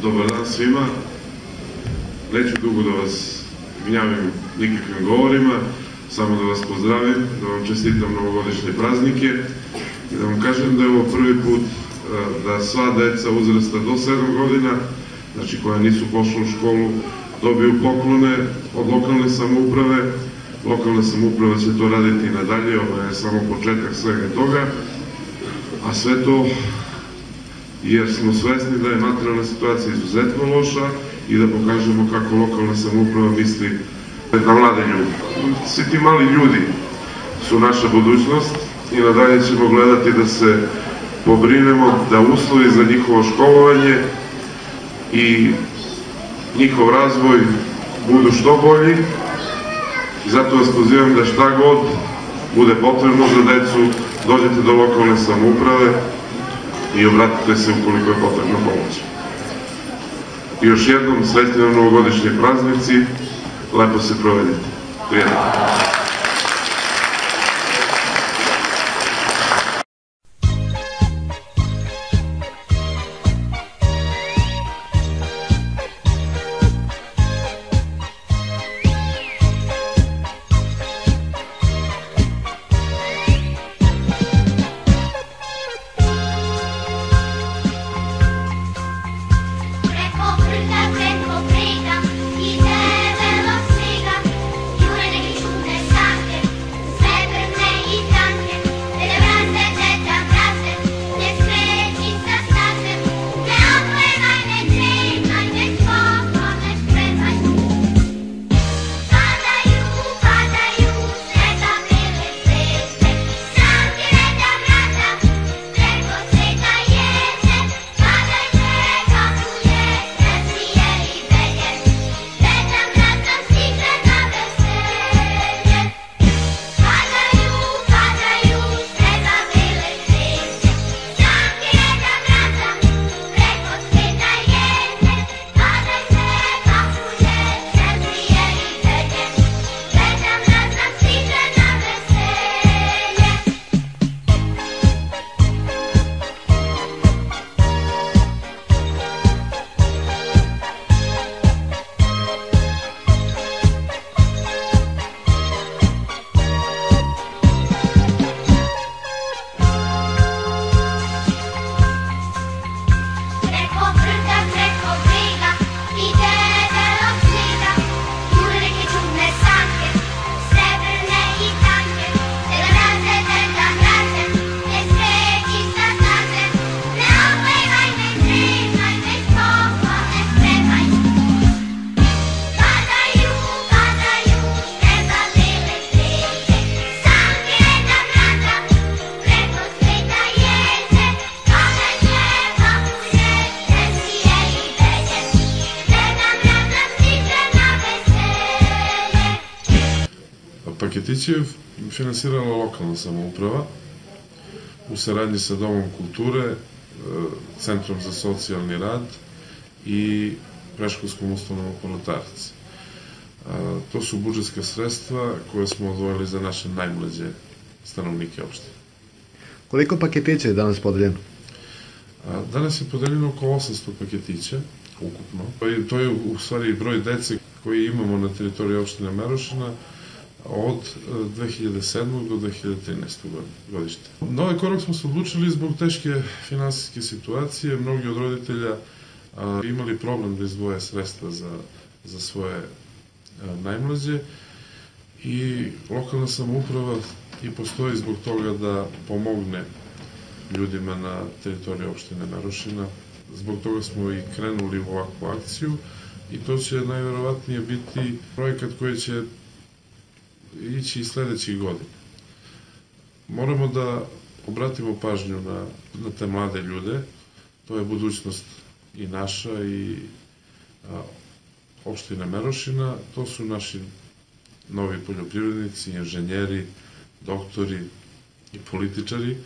Dobar dan svima. Neću dugo da vas gnjavim nikakvim govorima, samo da vas pozdravim, da vam čestitam novogodišnje praznike i da vam kažem da je ovo prvi put da sva deca uzrasta do 7 godina, znači koja nisu pošla u školu, dobiju poklone od lokalne samouprave. Lokalna samouprava će to raditi i nadalje, ovo je samo početak svega toga, a sve to jer smo svesni da je materijalna situacija izuzetno loša i da pokažemo kako lokalna samouprava misli na mlade ljudi. Svi ti mali ljudi su naša budućnost i nadalje ćemo gledati da se pobrinemo da uslovi za njihovo školovanje i njihov razvoj budu što bolji. Zato vas pozivam da šta god bude potrebno za decu, dođete do lokalne samouprave i obratite se ukoliko je potrebna pomoć. I još jednom, sretni nam novogodišnji praznici, lepo se provedite. Prijatno. Preko brda, preko brega, ide belo snega, jure neki čudne paketiće je finansirala lokalna samouprava u saradnji sa Domom kulture, Centrom za socijalni rad i predškolskom ustanovom Polotarac. To su budžetska sredstva koje smo odvojili za naše najmlađe stanovnike opštine. Koliko paketića je danas podeljeno? Danas je podeljeno oko 800 paketića ukupno. To je u stvari broj dece koji imamo na teritoriji opštine Merošina od 2007. do 2013. godište. Na ovaj korak smo se odlučili zbog teške finansijske situacije. Mnogi od roditelja imali problem da izdvoje sredstva za svoje najmlađe i lokalna samouprava i postoji zbog toga da pomogne ljudima na teritoriji opštine Merošina. Zbog toga smo i krenuli u ovakvu akciju i to će najverovatnije biti projekat koji će ići i sledećih godina. Moramo da obratimo pažnju na te mlade ljude, to je budućnost i naša i opštine Merošina, to su naši novi poljoprivrednici, inženjeri, doktori i političari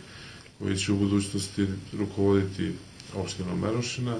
koji će u budućnosti rukovoditi opštinom Merošina.